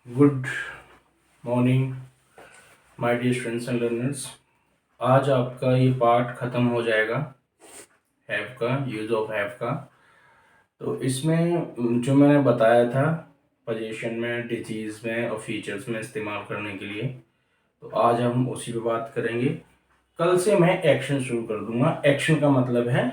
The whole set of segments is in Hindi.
Good morning my dear students and learners. आज आपका ये पार्ट ख़त्म हो जाएगा हैव का, यूज़ ऑफ हैव का। तो इसमें जो मैंने बताया था पोजीशन में, डिजीज़ में और फीचर्स में इस्तेमाल करने के लिए, तो आज हम उसी पे बात करेंगे। कल से मैं एक्शन शुरू कर दूंगा। एक्शन का मतलब है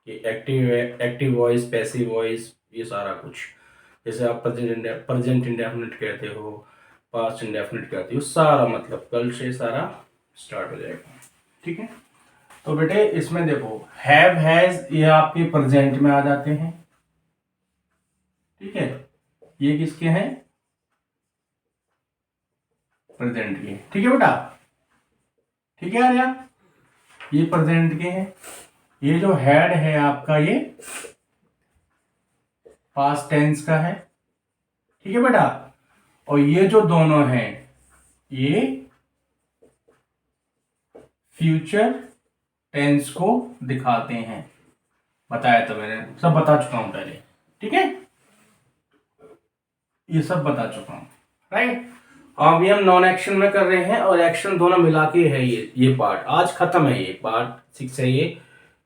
कि एक्टिव वॉइस, पैसिव वॉइस, ये सारा कुछ। जैसे आप प्रेजेंट इंडेफिनिट कहते हो, पास्ट इंडेफिनिट कहते हो, सारा मतलब कल से सारा स्टार्ट हो जाएगा। ठीक है। तो बेटे इसमें देखो हैव हैज ये आपके प्रेजेंट में आ जाते हैं। ठीक है, ये किसके हैं? प्रेजेंट के। ठीक है बेटा, ठीक है आर्या, ये प्रेजेंट के हैं। ये जो हैड है आपका ये पास्ट टेंस का है। ठीक है बेटा, और ये जो दोनों हैं ये फ्यूचर टेंस को दिखाते हैं। बताया था मैंने, सब बता चुका हूं पहले। ठीक है, ये सब बता चुका हूं, राइट। अभी हम नॉन एक्शन में कर रहे हैं और एक्शन दोनों मिला के है। ये पार्ट आज खत्म है। ये पार्ट 6 है। ये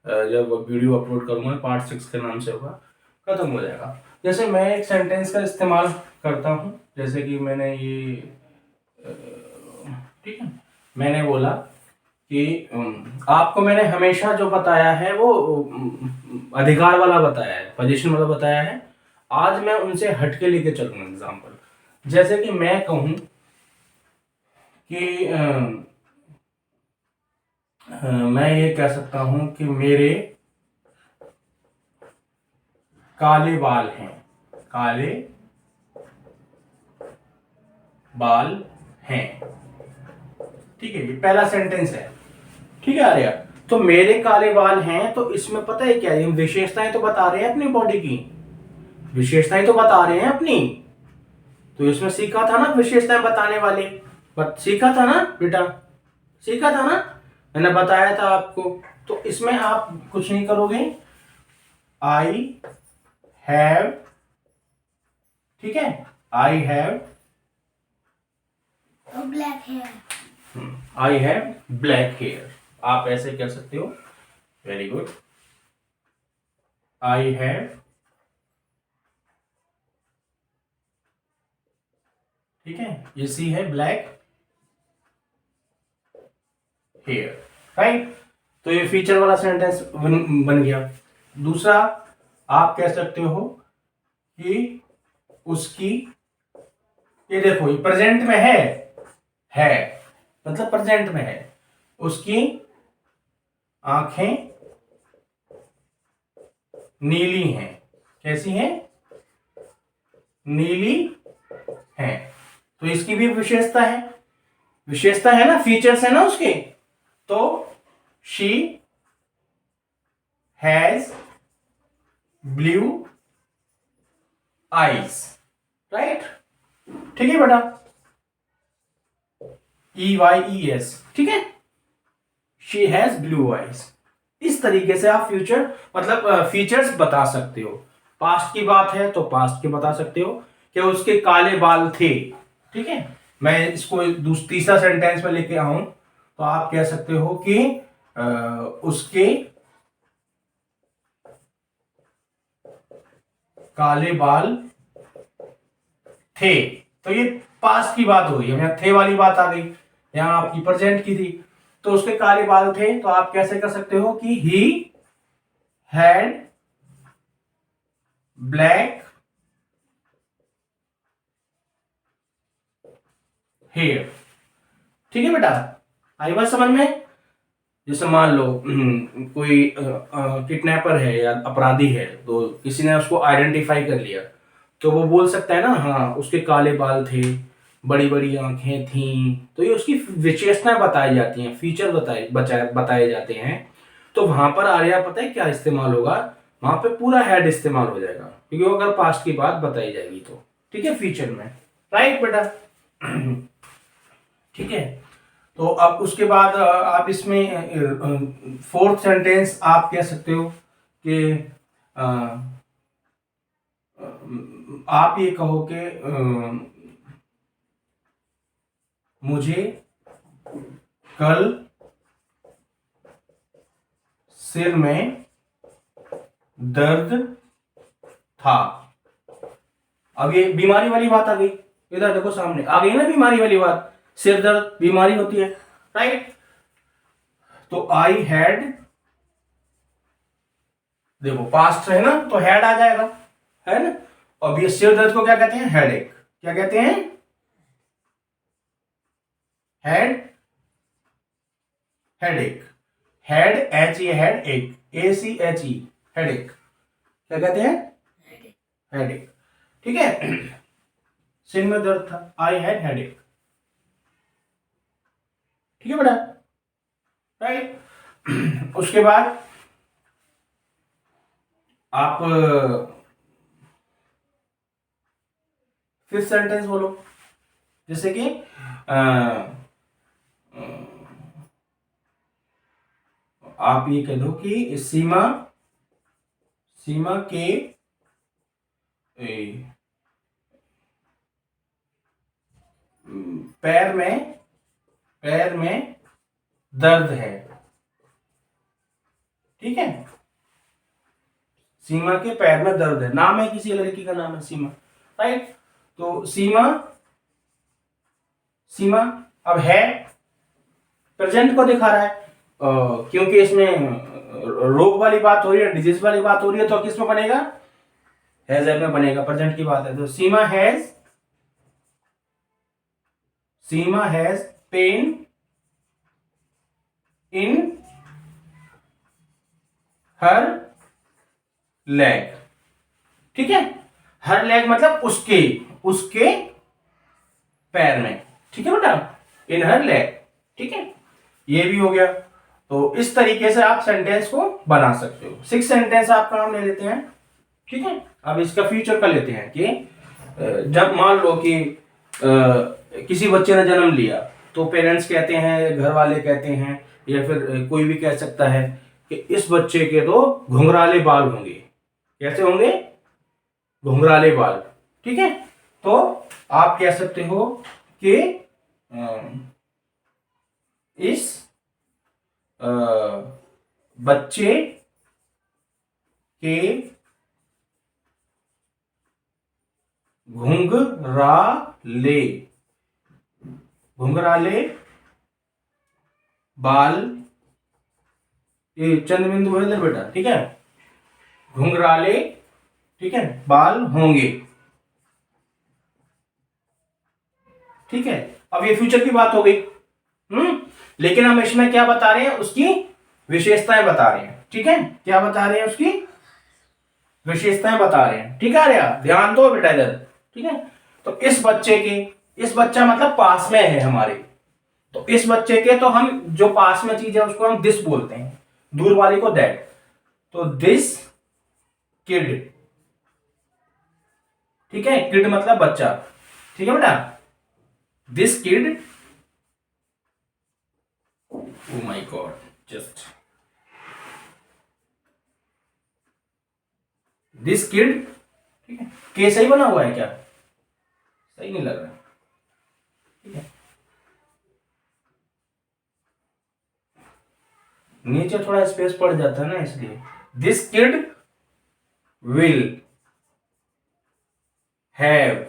जब वीडियो अपलोड करूंगा पार्ट 6 के नाम से होगा, खत्म हो जाएगा। जैसे मैं एक सेंटेंस का इस्तेमाल करता हूं, जैसे कि मैंने ये ठीक है, मैंने बोला कि आपको मैंने हमेशा जो बताया है वो अधिकार वाला बताया है, पोजीशन वाला बताया है। आज मैं उनसे हटके लेके चलूंगा एग्जांपल। जैसे कि मैं कहूं कि मैं ये कह सकता हूं कि मेरे काले बाल हैं। काले बाल हैं। ठीक है, ये पहला सेंटेंस है। ठीक है आर्या, तो मेरे काले बाल हैं, तो इसमें पता है क्या, ये विशेषताएं तो बता रहे हैं अपनी बॉडी की, विशेषताएं तो बता रहे हैं अपनी। तो इसमें सीखा था ना विशेषताएं बताने वाले, सीखा था ना बेटा, सीखा था ना, मैंने बताया था आपको। तो इसमें आप कुछ नहीं करोगे, आई हैव, ठीक है, I have black hair. I have black hair. आप ऐसे कर सकते हो, वेरी गुड। आई हैव, ठीक है, ये सी है ब्लैक हेयर, राइट। तो ये फीचर वाला सेंटेंस बन गया। दूसरा आप कह सकते हो कि उसकी, ये देखो ये प्रेजेंट में है मतलब प्रेजेंट में है। उसकी आंखें नीली हैं। कैसी हैं? नीली हैं। तो इसकी भी विशेषता है, विशेषता है ना, फीचर्स है ना उसके। तो she has blue eyes, right. ठीक है बेटा, EYES, ठीक है, शी हैज ब्लू आईज। इस तरीके से आप फ्यूचर मतलब फीचर्स बता सकते हो। पास्ट की बात है तो पास्ट के बता सकते हो कि उसके काले बाल थे। ठीक है, मैं इसको तीसरा सेंटेंस में लेके आऊं तो आप कह सकते हो कि उसके काले बाल थे। तो ये पास्ट की बात हो गई, यहां थे वाली बात आ गई, यहां आपकी प्रेजेंट की थी। तो उसके काले बाल थे, तो आप कैसे कर सकते हो कि ही हैड ब्लैक हेयर। ठीक है बेटा, आई बात समझ में। जैसे मान लो कोई किडनैपर है या अपराधी है, तो किसी ने उसको आइडेंटिफाई कर लिया, तो वो बोल सकता है ना, हाँ उसके काले बाल थे, बड़ी बड़ी आंखें थीं। तो ये उसकी विशेषताएं बताई जाती हैं, फीचर बताए जाते हैं। तो वहां पर आर्या पता है क्या इस्तेमाल होगा, वहां पे पूरा हेड इस्तेमाल हो जाएगा, क्योंकि वो अगर पास्ट की बात बताई जाएगी तो। ठीक है, फीचर में, राइट बेटा। ठीक है, तो अब उसके बाद आप इसमें फोर्थ सेंटेंस आप कह सकते हो कि आप ये कहो कि मुझे कल सिर में दर्द था। अब ये बीमारी वाली बात आ गई, इधर देखो सामने आ गई ना बीमारी वाली बात, सिर दर्द बीमारी होती है, राइट। तो आई हैड, देखो पास्ट है ना तो हैड आ जाएगा, है ना। अब ये सिर दर्द को क्या कहते हैं? हेडेक। क्या कहते हैं? Head, headache. Head, H A head, एक ए सी एच ई, हेडेक। क्या कहते हैं? हेडेक। ठीक है, सिर में दर्द था, आई हैड हेडेक। ठीक है बेटा, राइट। उसके बाद आप फिफ्थ सेंटेंस बोलो, जैसे कि आप ये कह दो कि सीमा, सीमा के पैर में, पैर में दर्द है। ठीक है, सीमा के पैर में दर्द है, नाम है किसी लड़की का, नाम है सीमा, राइट। तो सीमा, सीमा अब है, प्रेजेंट को दिखा रहा है, क्योंकि इसमें रोग वाली बात हो रही है, डिजीज वाली बात हो रही है, तो किस में बनेगा? हैज में बनेगा, प्रेजेंट की बात है। तो Seema has, Seema has pain in her leg. ठीक है, हर लेग मतलब उसके, उसके पैर में। ठीक है बेटा, इन हर लेग। ठीक है, ये भी हो गया। तो इस तरीके से आप सेंटेंस को बना सकते हो। सिक्स सेंटेंस आपका हम ले लेते हैं। ठीक है, अब इसका फ्यूचर कर लेते हैं कि जब मान लो कि किसी बच्चे ने जन्म लिया, तो पेरेंट्स कहते हैं, घर वाले कहते हैं, या फिर कोई भी कह सकता है कि इस बच्चे के तो घुंघराले बाल होंगे। कैसे होंगे? घुंघराले बाल। ठीक है, तो आप कह सकते हो कि इस बच्चे के घुंघराले, घुंघराले बाल, ये चंद बिंदु है इधर बेटा। ठीक है, घुंघराले, ठीक है, बाल होंगे। ठीक है, अब ये फ्यूचर की बात हो गई। लेकिन हम इसमें क्या बता रहे हैं? उसकी विशेषताएं बता रहे हैं। ठीक है, क्या बता रहे हैं? उसकी विशेषताएं बता रहे हैं। ठीक है आर्या, ध्यान दो बेटा इधर। ठीक है, तो इस बच्चे के, इस बच्चा मतलब पास में है हमारे, तो इस बच्चे के, तो हम जो पास में चीज है उसको हम दिस बोलते हैं, दूर वाली को दैट। तो दिस किड। ठीक है, किड मतलब बच्चा। ठीक है बेटा, this kid, oh my god, just this kid। ठीक है, के सही बना हुआ है क्या? सही नहीं लग रहा। ठीक है, नीचे थोड़ा स्पेस पड़ जाता है ना, इसलिए। This kid will have.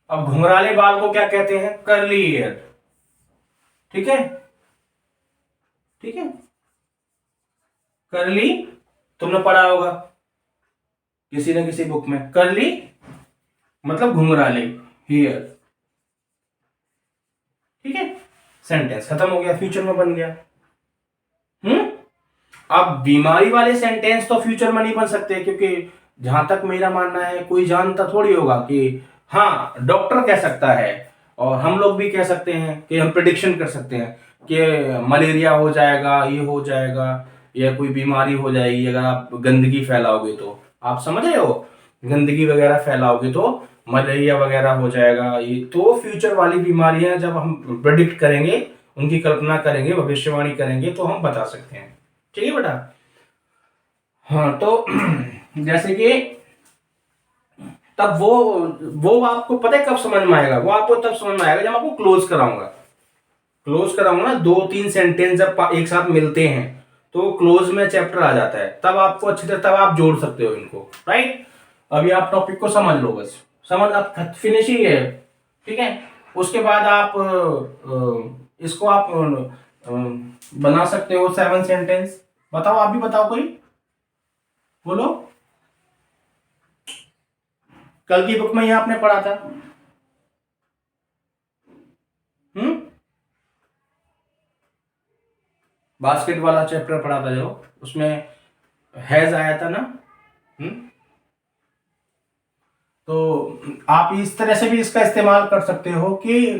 अब घुंघराले बाल को क्या कहते हैं? Curly hair. ठीक है, ठीक है, कर्ली, तुमने पढ़ा होगा किसी न किसी बुक में। कर्ली मतलब घुंघराले, हेयर। ठीक है, सेंटेंस खत्म हो गया, फ्यूचर में बन गया। अब बीमारी वाले सेंटेंस तो फ्यूचर में नहीं बन सकते, क्योंकि जहां तक मेरा मानना है, कोई जानता थोड़ी होगा कि हाँ डॉक्टर कह सकता है, और हम लोग भी कह सकते हैं कि हम प्रिडिक्शन कर सकते हैं कि मलेरिया हो जाएगा, ये हो जाएगा, या कोई बीमारी हो जाएगी अगर आप गंदगी फैलाओगे। तो आप समझ रहे हो, गंदगी वगैरह फैलाओगे तो मलेरिया वगैरह हो जाएगा। ये तो फ्यूचर वाली बीमारियां जब हम प्रिडिक्ट करेंगे, उनकी कल्पना करेंगे, भविष्यवाणी करेंगे, तो हम बता सकते हैं। ठीक है बेटा। हाँ, तो जैसे कि तब वो आपको पता है कब समझ में आएगा? वो आपको तब समझ में आएगा जब आपको क्लोज कराऊंगा ना, 2-3 सेंटेंस जब एक साथ मिलते हैं तो क्लोज में चैप्टर आ जाता है, तब आपको अच्छी तरह, तब आप जोड़ सकते हो इनको, राइट? अभी आप टॉपिक को समझ लो, बस समझ, आप फिनिश ही है, ठीक है? उसके बाद आप इसको आप बना सकते हो 7 सेंटेंस। बताओ, आप भी बताओ, कोई बोलो। कल की बुक में ये आपने पढ़ा था। बास्केट वाला चैप्टर पढ़ा था जो, उसमें हैज आया था ना। तो आप इस तरह से भी इसका इस्तेमाल कर सकते हो कि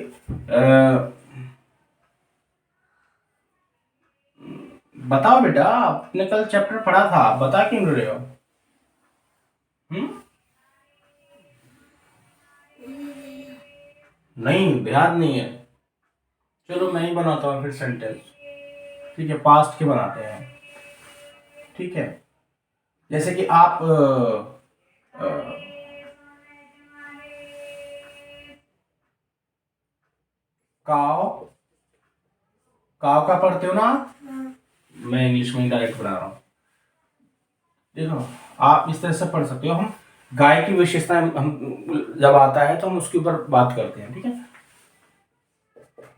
बताओ बेटा, आपने कल चैप्टर पढ़ा था, आप बता क्यों नहीं रहे हो? नहीं, ध्यान नहीं है। चलो मैं ही बनाता हूँ फिर सेंटेंस, ठीक है? पास्ट के बनाते हैं, ठीक है? जैसे कि आप काव काव का पढ़ते हो ना? मैं इंग्लिश में डायरेक्ट बना रहा हूँ। देखो, आप इस तरह से पढ़ सकते हो। हम गाय की विशेषताएं हम जब आता है तो हम उसके ऊपर बात करते हैं, ठीक है?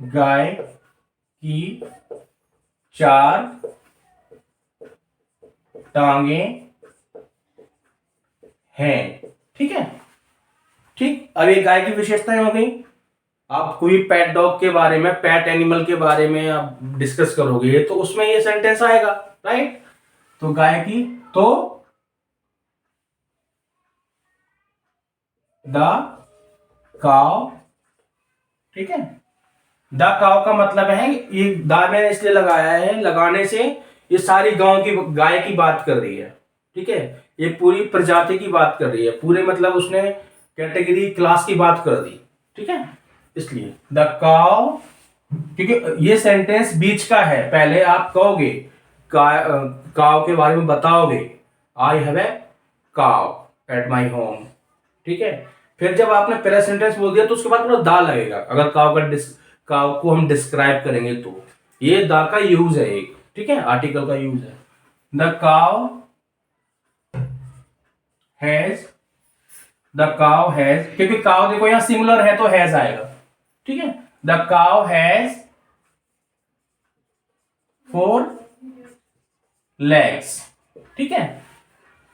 गाय की 4 टांगे हैं, ठीक है? ठीक, अब ये गाय की विशेषताएं हो गई। आप कोई पेट डॉग के बारे में, पेट एनिमल के बारे में आप डिस्कस करोगे तो उसमें ये सेंटेंस आएगा, राइट? तो गाय की, तो द काव, ठीक है? द काव का मतलब है, ये द मैंने इसलिए लगाया है, लगाने से ये सारी गांव की गाय की बात कर रही है, ठीक है? ये पूरी प्रजाति की बात कर रही है, पूरे मतलब उसने कैटेगरी क्लास की बात कर दी, ठीक है? इसलिए द काव, क्योंकि ये सेंटेंस बीच का है। पहले आप कहोगे, काव के बारे में बताओगे, आई हैव ए काव एट माई होम, ठीक है? फिर जब आपने पहला सेंटेंस बोल दिया तो उसके बाद पूरा दा लगेगा। अगर काव को हम डिस्क्राइब करेंगे तो ये दा का यूज है एक, ठीक है? आर्टिकल का यूज है। द काव हैज, द काव हैज, क्योंकि काव देखो यहां सिंगुलर है तो हैज आएगा, ठीक है? द काव हैज 4 legs, ठीक है?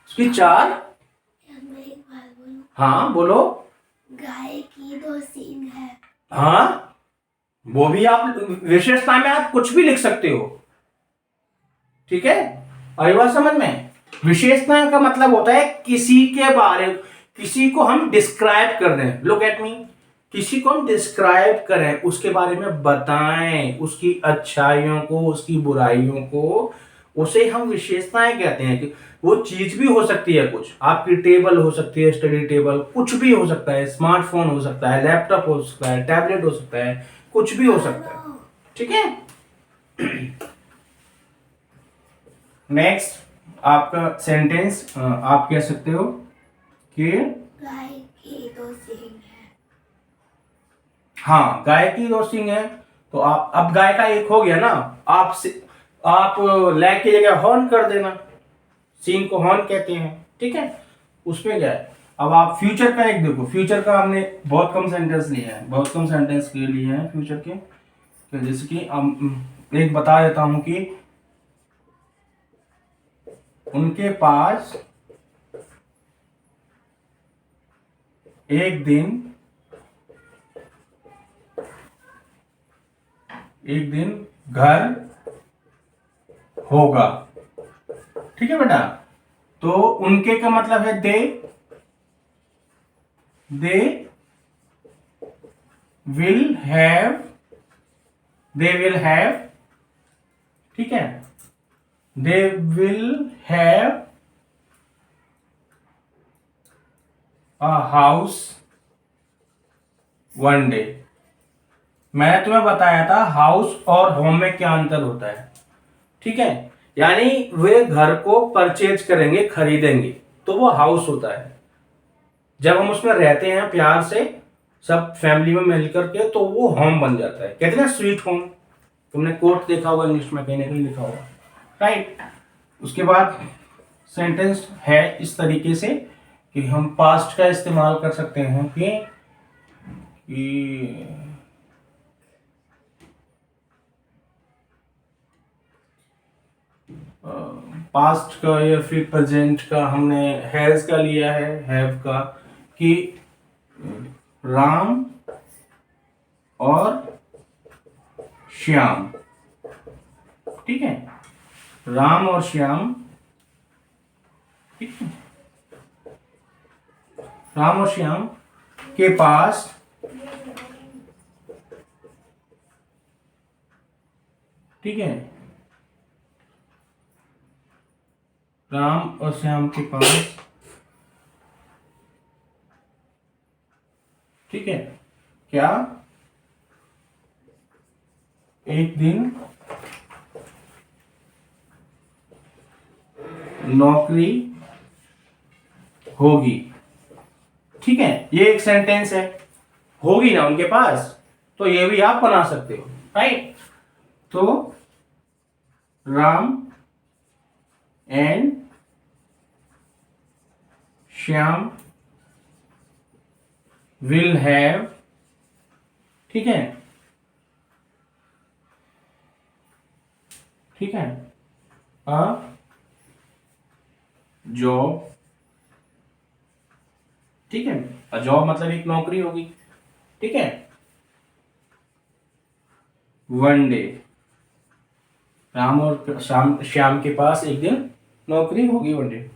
उसकी 4, मैं एक बात बोलूं? हाँ बोलो। गाय की 2 सींग है। हाँ, वो भी आप विशेषता में आप कुछ भी लिख सकते हो, ठीक है? आई बात समझ में? विशेषता का मतलब होता है किसी के बारे, किसी को हम डिस्क्राइब कर रहे हैं। लुक एट मी, किसी को हम डिस्क्राइब करें, उसके बारे में बताएं, उसकी अच्छाइयों को, उसकी बुराइयों को, उसे हम विशेषताएं कहते हैं। कि वो चीज भी हो सकती है, कुछ आपकी टेबल हो सकती है, स्टडी टेबल, कुछ भी हो सकता है, स्मार्टफोन हो सकता है, लैपटॉप हो सकता है, टैबलेट हो सकता है, कुछ भी हो सकता है, ठीक है? नेक्स्ट आपका सेंटेंस, आप कह सकते हो कि गाय की 2 सींग है। हाँ, गाय की 2 सींग है। तो आप, अब गाय का एक हो गया ना, आप लैग की जगह हॉर्न कर देना, सींग को हॉर्न कहते हैं, ठीक है? उसमें क्या है? अब आप फ्यूचर का एक देखो, फ्यूचर का हमने बहुत कम सेंटेंस लिए हैं, बहुत कम सेंटेंस के लिए हैं फ्यूचर के। तो जैसे कि एक बता देता हूं कि उनके पास एक दिन घर होगा, ठीक है बेटा? तो उनके का मतलब है दे विल हैव, ठीक है? They will have a house one day. मैंने तुम्हें बताया था हाउस और होम में क्या अंतर होता है, ठीक है? यानी वे घर को परचेज करेंगे, खरीदेंगे, तो वो हाउस होता है, जब हम उसमें रहते हैं प्यार से सब फैमिली में मिल करके, तो वो होम बन जाता है। कहते हैं ना स्वीट होम, तुमने कोट देखा होगा इंग्लिश में, कहीं ना कहीं लिखा होगा, राइट। उसके बाद सेंटेंस है इस तरीके से कि हम पास्ट का इस्तेमाल कर सकते हैं कि पास्ट का या फिर प्रेजेंट का हमने हैज का लिया है, हैव का, कि राम और श्याम, ठीक है, राम और श्याम, ठीक है, राम और श्याम के पास ठीक है, राम और श्याम के पास, ठीक है, क्या एक दिन नौकरी होगी, ठीक है। ये एक सेंटेंस है, होगी ना उनके पास, तो ये भी आप बना सकते हो, राइट। तो Ram and Shyam will have, ठीक है, ठीक है, अ जॉब, ठीक है, अ जॉब मतलब एक नौकरी होगी, ठीक है, वन डे, राम और श्याम के पास एक दिन नौकरी होगी, वन डे,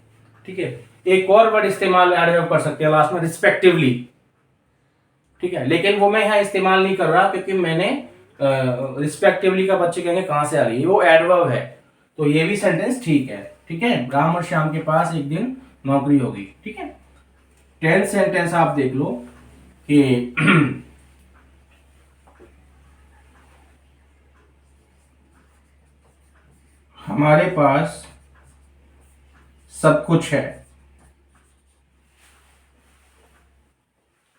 ठीक है। एक और वर्ड इस्तेमाल कर सकते हैं लास्ट में, रिस्पेक्टिवली, ठीक है, लेकिन वो मैं यहाँ इस्तेमाल नहीं कर रहा क्योंकि मैंने रिस्पेक्टिवली का बच्चे कहेंगे कहां से आ रही है, वो एडवर्ब है, तो ये भी सेंटेंस ठीक है, ठीक है। राम और श्याम के पास एक दिन नौकरी होगी, ठीक है। 10th सेंटेंस आप देख लो कि हमारे पास सब कुछ है,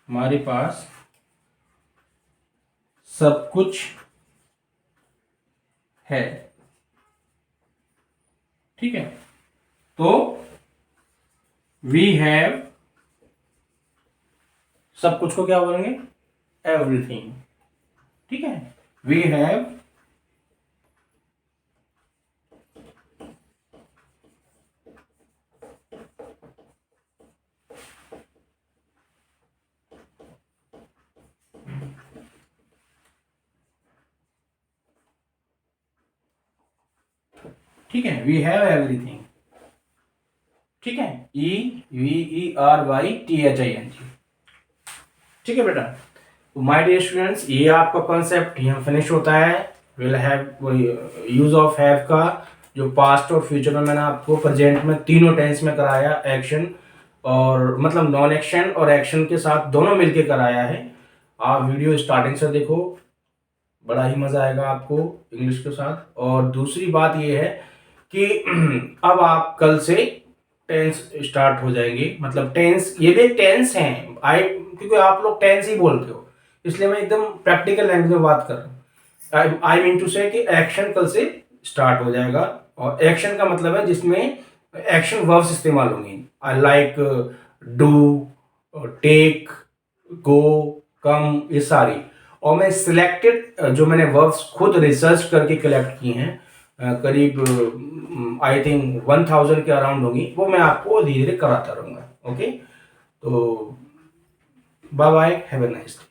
हमारे पास सब कुछ है, ठीक है। तो वी हैव, सब कुछ को क्या बोलेंगे, एवरीथिंग, ठीक है, वी हैव ठीक है, वी हैव एवरीथिंग, ठीक है, EVERYTHING, ठीक है बेटा। तो माय डियर स्टूडेंट्स, ये आपका कॉन्सेप्ट यहाँ फिनिश होता है। Will have use of have का जो पास्ट और फ्यूचर में मैंने आपको प्रेजेंट में तीनों टेंस में कराया, एक्शन और मतलब नॉन एक्शन और एक्शन के साथ दोनों मिलके कराया है। आप वीडियो स्टार्टिंग से देखो, बड़ा ही मजा आएगा आपको इंग्लिश के साथ। और दूसरी बात ये है कि अब आप कल से टेंस स्टार्ट हो जाएंगे, मतलब टेंस, ये भी टेंस हैं क्योंकि आप लोग टेंस ही बोलते हो, इसलिए मैं एकदम प्रैक्टिकल लैंग्वेज में बात कर रहा हूँ। आई मीन टू से कि एक्शन कल से स्टार्ट हो जाएगा, और एक्शन का मतलब है जिसमें एक्शन वर्ब्स इस्तेमाल होंगे, आई लाइक, डू, टेक, गो, कम, ये सारी। और मैं सिलेक्टेड जो मैंने वर्ब्स खुद रिसर्च करके कलेक्ट किए हैं, करीब आई थिंक 1000 के अराउंड होगी, वो मैं आपको धीरे धीरे कराता रहूँगा। ओके, तो bye bye, have a nice day.